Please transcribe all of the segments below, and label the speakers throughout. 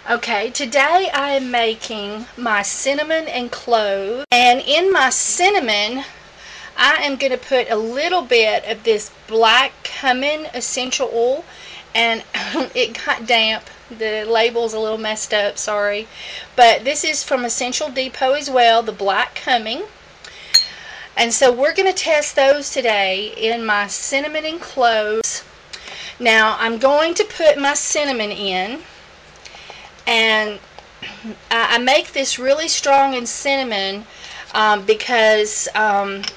Speaker 1: Okay, today I am making my cinnamon and clove, and in my cinnamon I am going to put a little bit of this black cumin essential oil, and it got damp. The label's a little messed up, sorry, but this is from Essential Depot as well, the black cumin. And so we're going to test those today in my cinnamon and cloves. Now I'm going to put my cinnamon in, and I make this really strong in cinnamon because it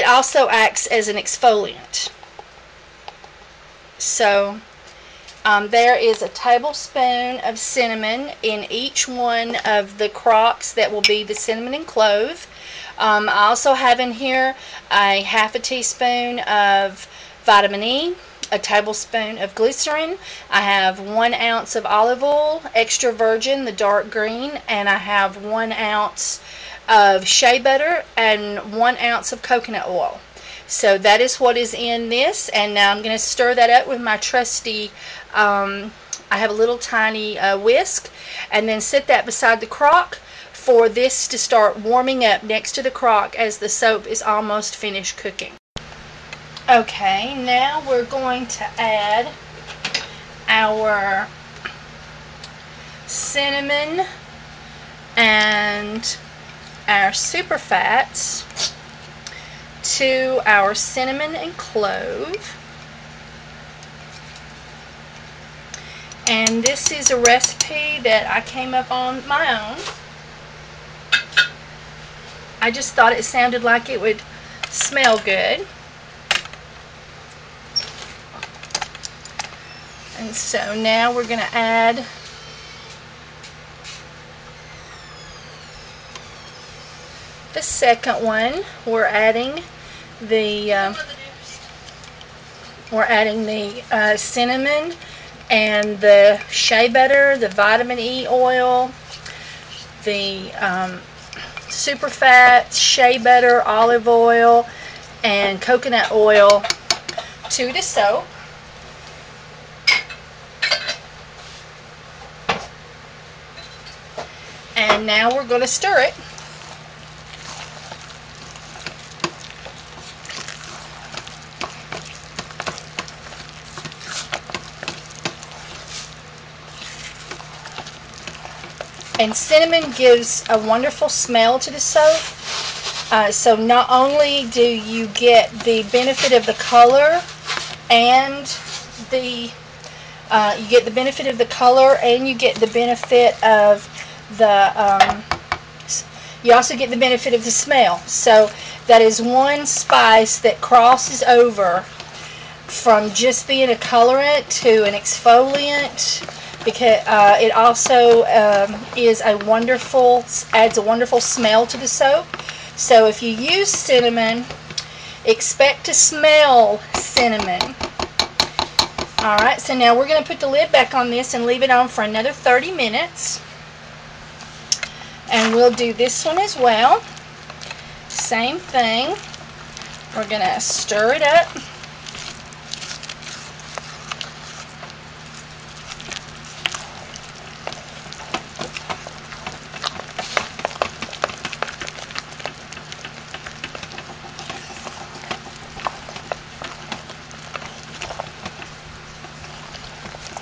Speaker 1: also acts as an exfoliant. So there is a tablespoon of cinnamon in each one of the crocks that will be the cinnamon and clove. I also have in here a half a teaspoon of vitamin E, a tablespoon of glycerin. I have 1 ounce of olive oil, extra virgin, the dark green, and I have 1 ounce of shea butter and 1 ounce of coconut oil. So that is what is in this, and now I'm going to stir that up with my trusty, I have a little tiny whisk, and then set that beside the crock for this to start warming up next to the crock as the soap is almost finished cooking. Okay, now we're going to add our cinnamon and our super fats to our cinnamon and clove. And this is a recipe that I came up on my own. I just thought it sounded like it would smell good. And so now we're going to add the second one. We're adding the cinnamon and the shea butter, the vitamin E oil, the super fats, shea butter, olive oil, and coconut oil to the soap. And now we're going to stir it. And cinnamon gives a wonderful smell to the soap. So not only do you get the benefit of the color and you get the benefit of the color, and you get the benefit of you also get the benefit of the smell. So that is one spice that crosses over from just being a colorant to an exfoliant, because it also adds a wonderful smell to the soap. So if you use cinnamon, expect to smell cinnamon. Alright, so now we're going to put the lid back on this and leave it on for another 30 minutes. And we'll do this one as well. Same thing. We're going to stir it up.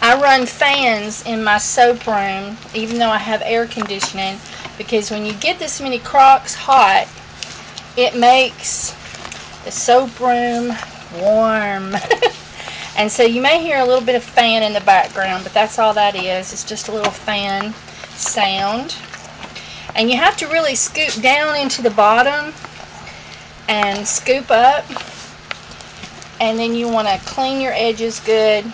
Speaker 1: I run fans in my soap room, even though I have air conditioning, because when you get this many crocks hot, it makes the soap room warm. And so you may hear a little bit of fan in the background, but that's all that is. It's just a little fan sound. And you have to really scoop down into the bottom and scoop up. And then you want to clean your edges good.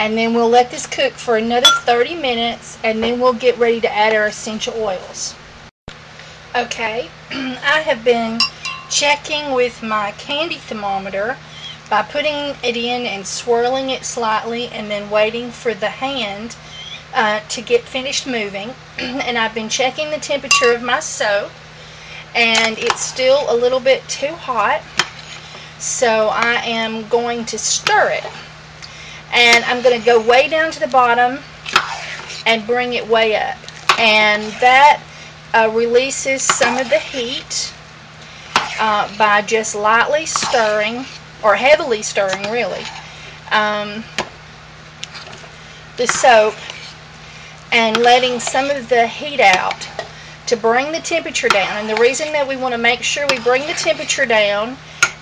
Speaker 1: And then we'll let this cook for another 30 minutes, and then we'll get ready to add our essential oils. Okay, I have been checking with my candy thermometer by putting it in and swirling it slightly, and then waiting for the hand to get finished moving. And I've been checking the temperature of my soap, and it's still a little bit too hot, so I am going to stir it. And I'm going to go way down to the bottom and bring it way up. And that releases some of the heat by just lightly stirring, or heavily stirring really, the soap, and letting some of the heat out to bring the temperature down. And the reason that we want to make sure we bring the temperature down,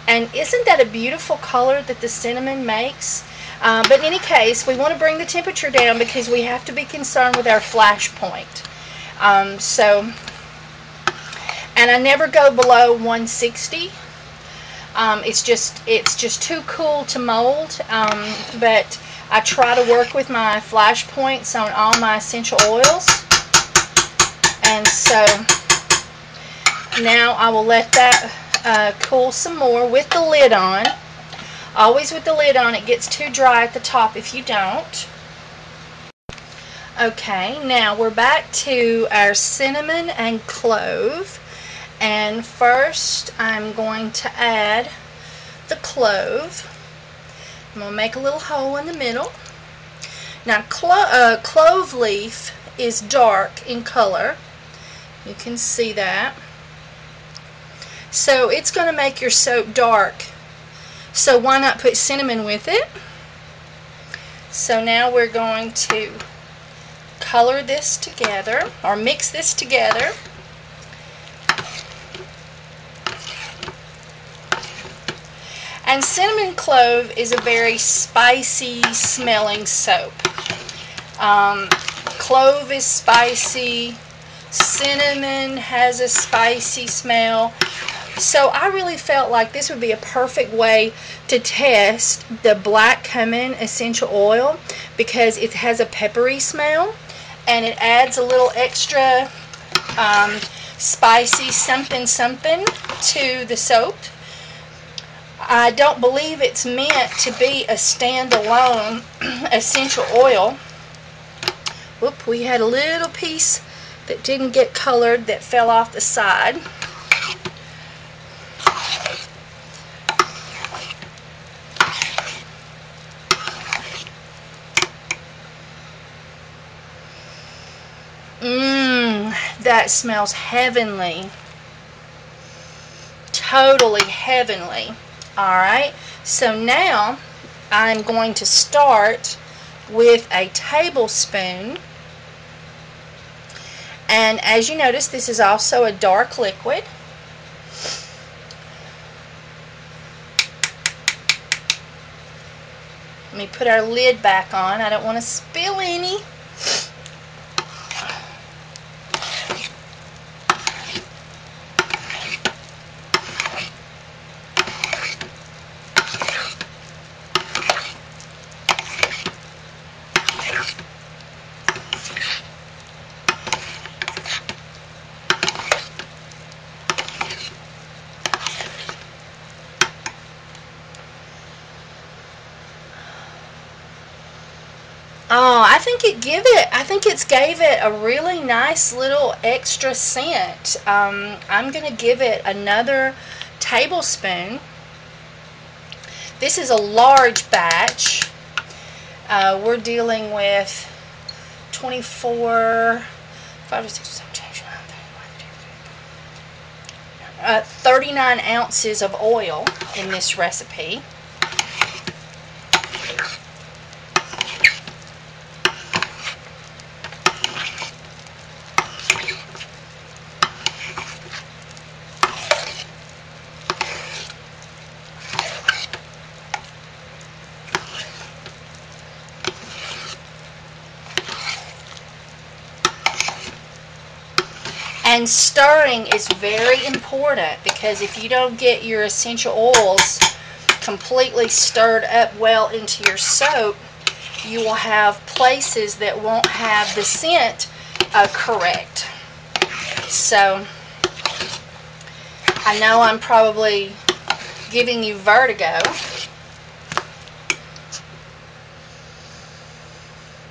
Speaker 1: and isn't that a beautiful color that the cinnamon makes? But in any case, we want to bring the temperature down because we have to be concerned with our flash point. And I never go below 160. It's just too cool to mold. But I try to work with my flash points on all my essential oils. And so now I will let that cool some more with the lid on. Always with the lid on. It gets too dry at the top if you don't. Okay, now we're back to our cinnamon and clove. And first I'm going to add the clove. I'm going to make a little hole in the middle. Now clove leaf is dark in color. You can see that. So it's going to make your soap dark. So why not put cinnamon with it? So now we're going to color this together, or mix this together. And cinnamon clove is a very spicy smelling soap. Clove is spicy, cinnamon has a spicy smell. So I really felt like this would be a perfect way to test the black cumin essential oil, because it has a peppery smell and it adds a little extra spicy something to the soap. I don't believe it's meant to be a standalone essential oil. Whoop, we had a little piece that didn't get colored that fell off the side. That smells heavenly. Totally heavenly. Alright, so now I'm going to start with a tablespoon. And as you notice, this is also a dark liquid. Let me put our lid back on. I don't want to spill any. Oh, I think it's gave it a really nice little extra scent. I'm going to give it another tablespoon. This is a large batch. We're dealing with 24, 5, 6, 7, 8, 39 ounces of oil in this recipe. And stirring is very important, because if you don't get your essential oils completely stirred up well into your soap, you will have places that won't have the scent correct. So I know I'm probably giving you vertigo.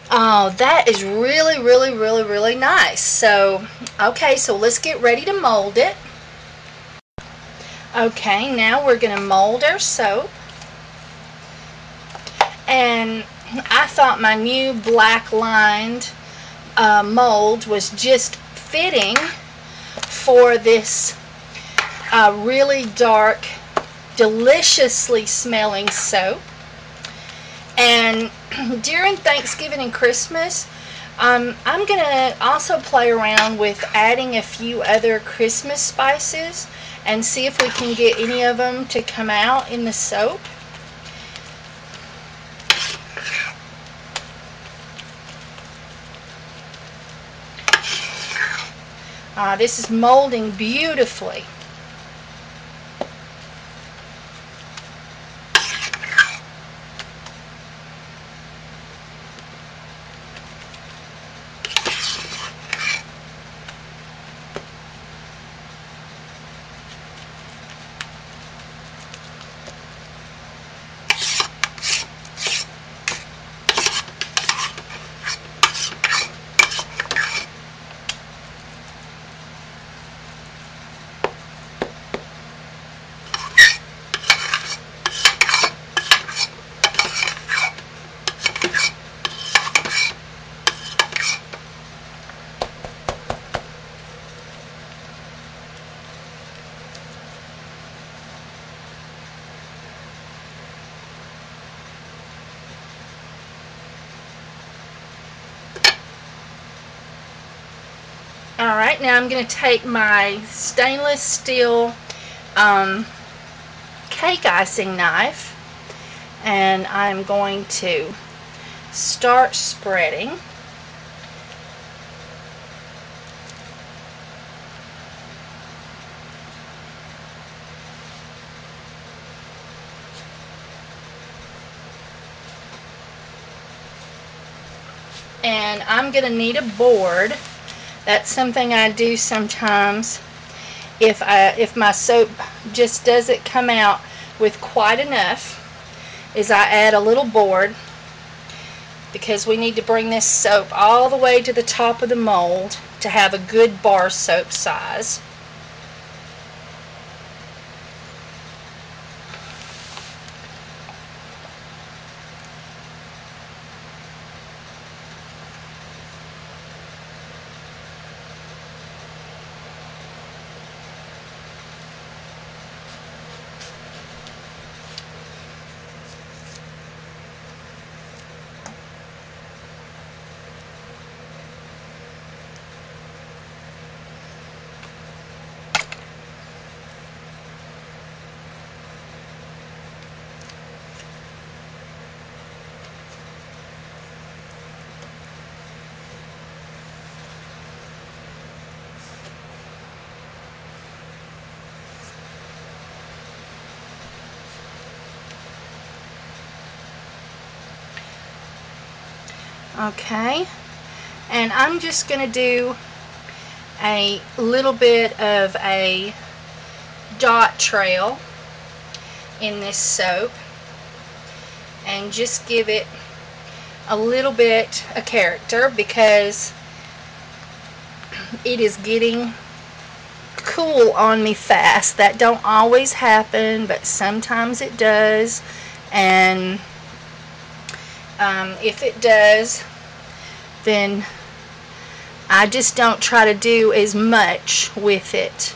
Speaker 1: Oh, that is really, really, really, really nice. So, okay, so let's get ready to mold it. Okay, now we're going to mold our soap. And I thought my new black lined mold was just fitting for this really dark, deliciously smelling soap. And during Thanksgiving and Christmas, I'm going to also play around with adding a few other Christmas spices and see if we can get any of them to come out in the soap. This is molding beautifully. Alright, now I'm going to take my stainless steel cake icing knife, and I'm going to start spreading. And I'm going to need a board. That's something I do sometimes if my soap just doesn't come out with quite enough, is I add a little board, because we need to bring this soap all the way to the top of the mold to have a good bar soap size. Okay, and I'm just going to do a little bit of a dot trail in this soap and just give it a little bit of character, because it is getting cool on me fast. That don't always happen, but sometimes it does. And if it does, then I just don't try to do as much with it.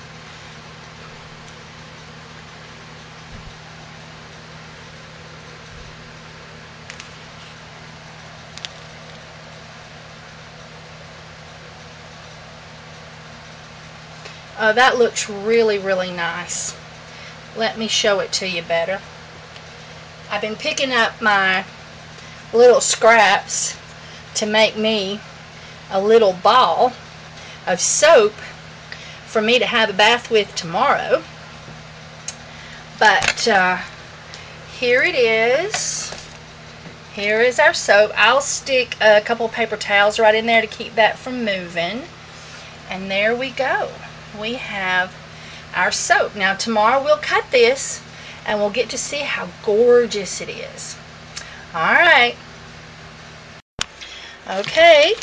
Speaker 1: That looks really, really nice. Let me show it to you better. I've been picking up my little scraps to make me a little ball of soap for me to have a bath with tomorrow. But here it is. Here is our soap. I'll stick a couple paper towels right in there to keep that from moving. And there we go. We have our soap. Now tomorrow we'll cut this and we'll get to see how gorgeous it is. Alright. Okay.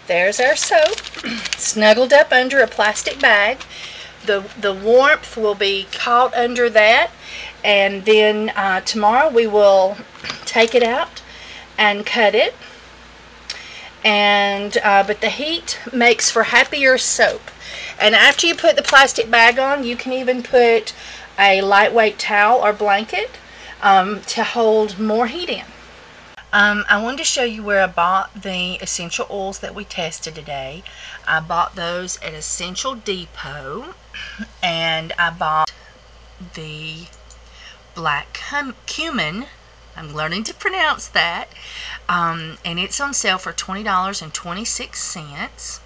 Speaker 1: There's our soap. Snuggled up under a plastic bag. The warmth will be caught under that. And then tomorrow we will take it out and cut it. And but the heat makes for happier soap. And after you put the plastic bag on, you can even put a lightweight towel or blanket to hold more heat in. I wanted to show you where I bought the essential oils that we tested today. I bought those at Essential Depot, and I bought the black cumin. I'm learning to pronounce that. And it's on sale for $20.26.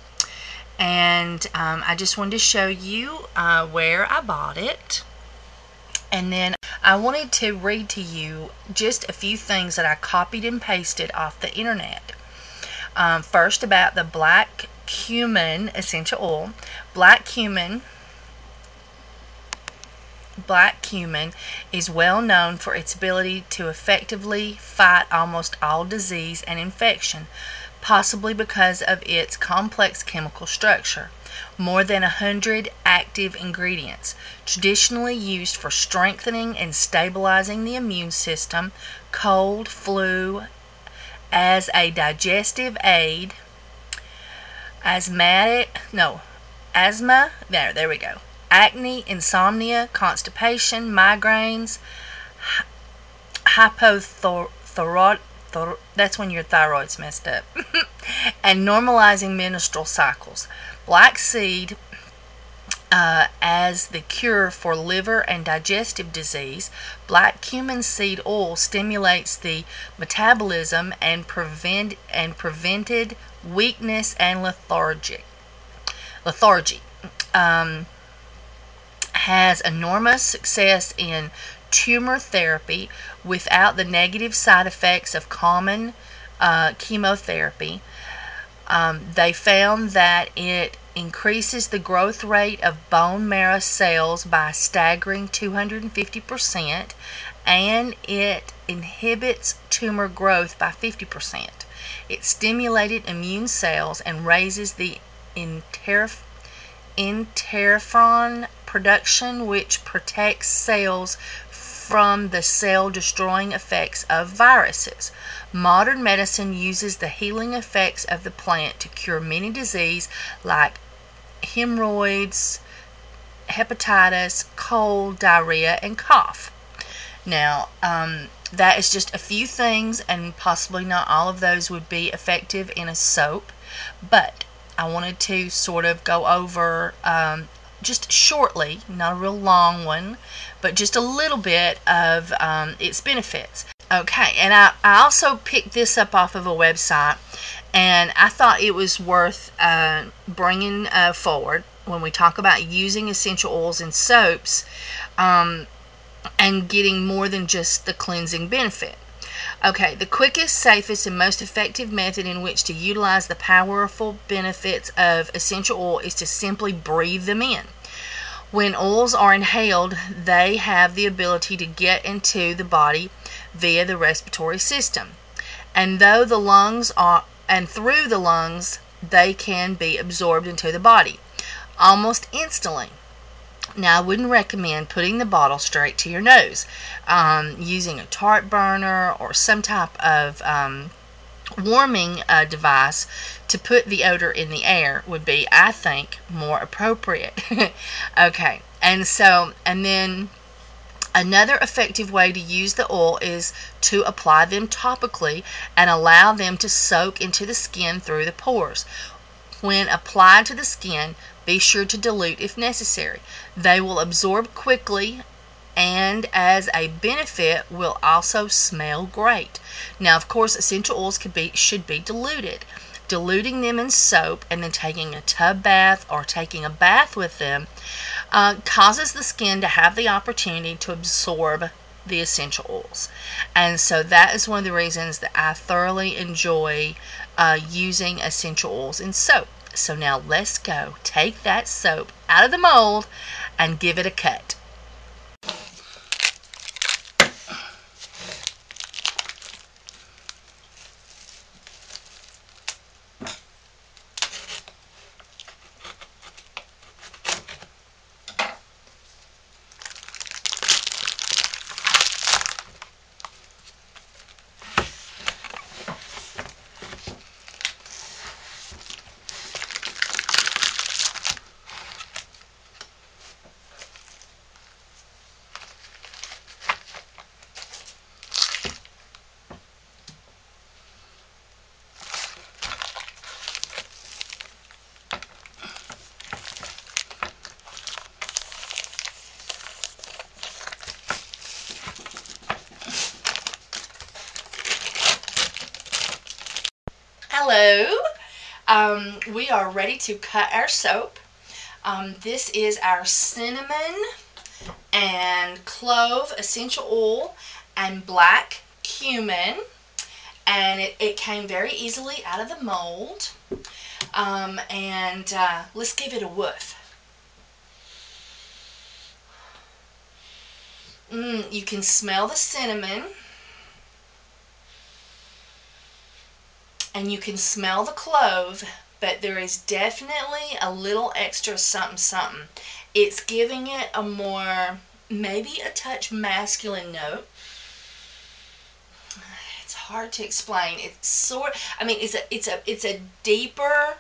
Speaker 1: And I just wanted to show you where I bought it. And then I wanted to read to you just a few things that I copied and pasted off the internet. First, about the black cumin essential oil. Black cumin is well known for its ability to effectively fight almost all disease and infection, possibly because of its complex chemical structure. More than 100 active ingredients, traditionally used for strengthening and stabilizing the immune system, cold, flu, as a digestive aid, asthma, there we go, acne, insomnia, constipation, migraines, hypothyroid, that's when your thyroid's messed up, and normalizing menstrual cycles. Black seed as the cure for liver and digestive disease. Black cumin seed oil stimulates the metabolism and prevented weakness and lethargy. Has enormous success in tumor therapy without the negative side effects of common chemotherapy. They found that it increases the growth rate of bone marrow cells by a staggering 250%, and it inhibits tumor growth by 50%. It stimulated immune cells and raises the interferon production, which protects cells from the cell-destroying effects of viruses. Modern medicine uses the healing effects of the plant to cure many diseases like hemorrhoids, hepatitis, cold, diarrhea, and cough. Now, that is just a few things, and possibly not all of those would be effective in a soap, but I wanted to sort of go over just shortly, not a real long one, but just a little bit of its benefits. Okay, and I also picked this up off of a website, and I thought it was worth bringing forward when we talk about using essential oils in soaps and getting more than just the cleansing benefit. Okay, the quickest, safest, and most effective method in which to utilize the powerful benefits of essential oil is to simply breathe them in. When oils are inhaled, they have the ability to get into the body via the respiratory system, and through the lungs, they can be absorbed into the body almost instantly. Now, I wouldn't recommend putting the bottle straight to your nose. Using a tart burner or some type of warming device to put the odor in the air would be, I think, more appropriate. Okay, and then another effective way to use the oil is to apply them topically and allow them to soak into the skin through the pores. When applied to the skin, be sure to dilute if necessary. They will absorb quickly, and as a benefit will also smell great. Now, of course, essential oils should be diluted. Diluting them in soap and then taking a tub bath or taking a bath with them causes the skin to have the opportunity to absorb the essential oils. And so that is one of the reasons that I thoroughly enjoy using essential oils in soap. So now let's go take that soap out of the mold and give it a cut. hello. We are ready to cut our soap. This is our cinnamon and clove essential oil and black cumin, and it came very easily out of the mold. Let's give it a whiff. You can smell the cinnamon, and you can smell the clove, but there is definitely a little extra something something. It's giving it a more, maybe a touch masculine note. It's hard to explain. It's a deeper,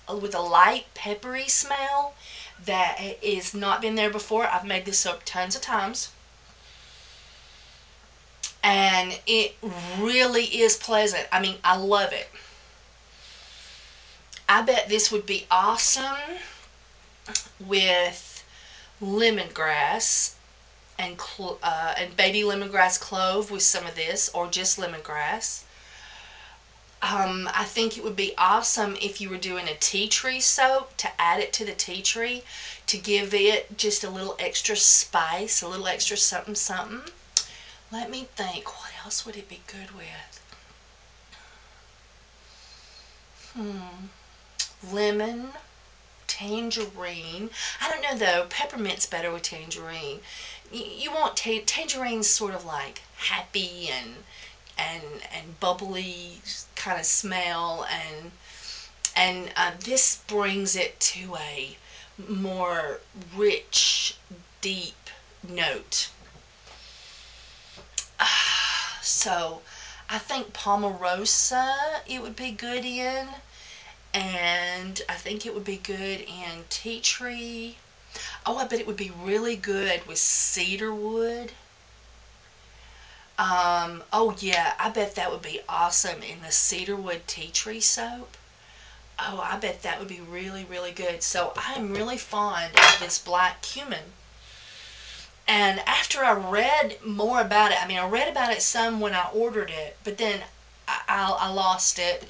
Speaker 1: with a light peppery smell that is not been there before. I've made this soap tons of times, and it really is pleasant. I mean, I love it. I bet this would be awesome with lemongrass and baby lemongrass clove with some of this, or just lemongrass. I think it would be awesome if you were doing a tea tree soap, to add it to the tea tree, to give it just a little extra spice, a little extra something something. Let me think, what else would it be good with? Lemon, tangerine. I don't know though, peppermint's better with tangerine. You want tangerine's sort of like happy and bubbly kind of smell, and this brings it to a more rich, deep note. So I think Pomarosa it would be good in, and I think it would be good in tea tree. Oh, I bet it would be really good with cedarwood. Oh yeah, I bet that would be awesome in the cedarwood tea tree soap. Oh, I bet that would be really, really good. So I'm really fond of this black cumin. And after I read more about it, I mean, I read about it some when I ordered it, but then I lost it.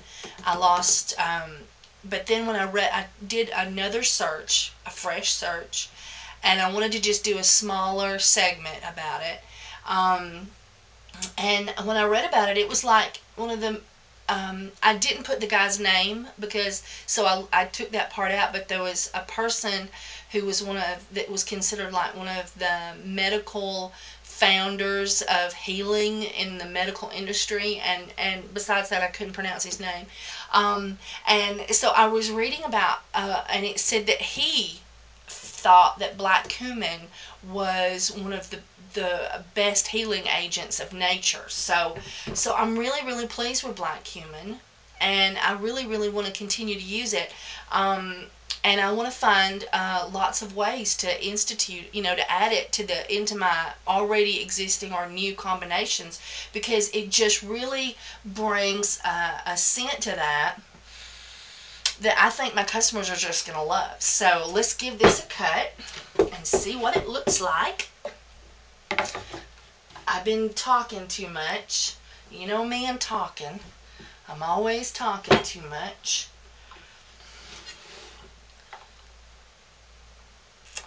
Speaker 1: But then when I did another search, a fresh search, and I wanted to just do a smaller segment about it. And when I read about it, it was like one of the, I didn't put the guy's name because, so I took that part out, but there was a person who was that was considered like one of the medical founders of healing in the medical industry, and besides that I couldn't pronounce his name. And so I was reading about, and it said that he thought that black cumin was one of the best healing agents of nature. So I'm really, really pleased with black cumin, and I really, really want to continue to use it. And I want to find lots of ways to institute, to add it into my already existing or new combinations, because it just really brings a scent to that I think my customers are just going to love. So let's give this a cut and see what it looks like. I've been talking too much. You know me, I'm talking. I'm always talking too much.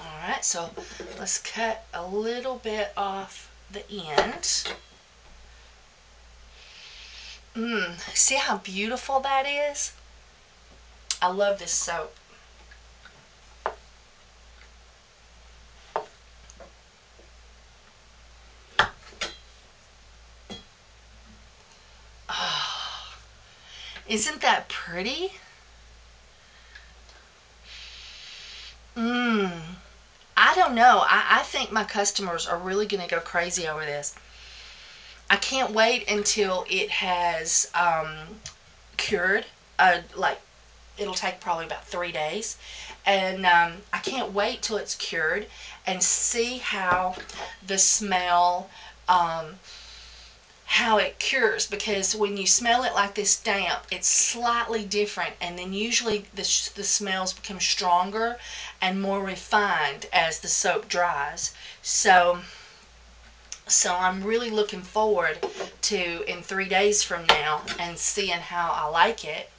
Speaker 1: Alright, so let's cut a little bit off the end. See how beautiful that is? I love this soap. Oh, isn't that pretty? I don't know. I think my customers are really going to go crazy over this. I can't wait until it has cured. Like, it'll take probably about 3 days. And I can't wait till it's cured and see how the smell, how it cures, because when you smell it like this damp, it's slightly different, and then usually the smells become stronger and more refined as the soap dries. So I'm really looking forward to, in 3 days from now, and seeing how I like it.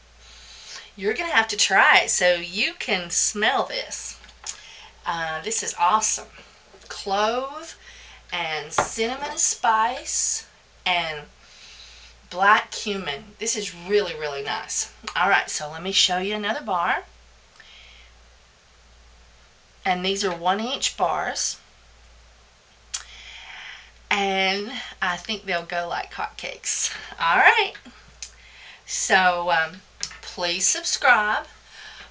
Speaker 1: you're going to have to try it so you can smell this. This is awesome. Clove and cinnamon spice and black cumin. This is really, really nice. Alright, so let me show you another bar. And these are 1-inch bars. And I think they'll go like hotcakes. Alright. So, please subscribe.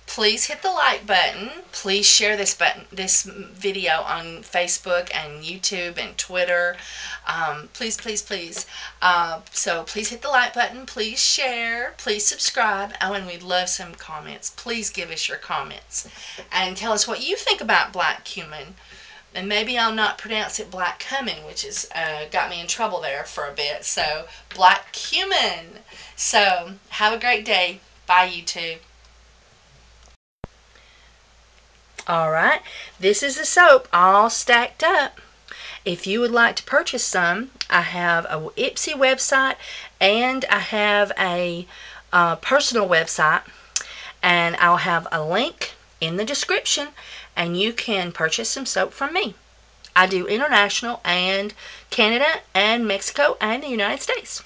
Speaker 1: Please hit the like button. Please share this video on Facebook and YouTube and Twitter. Please, please, please. So please hit the like button. Please share. Please subscribe. Oh, and we'd love some comments. Please give us your comments and tell us what you think about black cumin. And maybe I'll not pronounce it black cumin, which has got me in trouble there for a bit. So black cumin. So have a great day. Bye, YouTube. Alright, this is the soap all stacked up. If you would like to purchase some, I have a Ipsy website and I have a personal website, and I'll have a link in the description and you can purchase some soap from me. I do international and Canada and Mexico and the United States.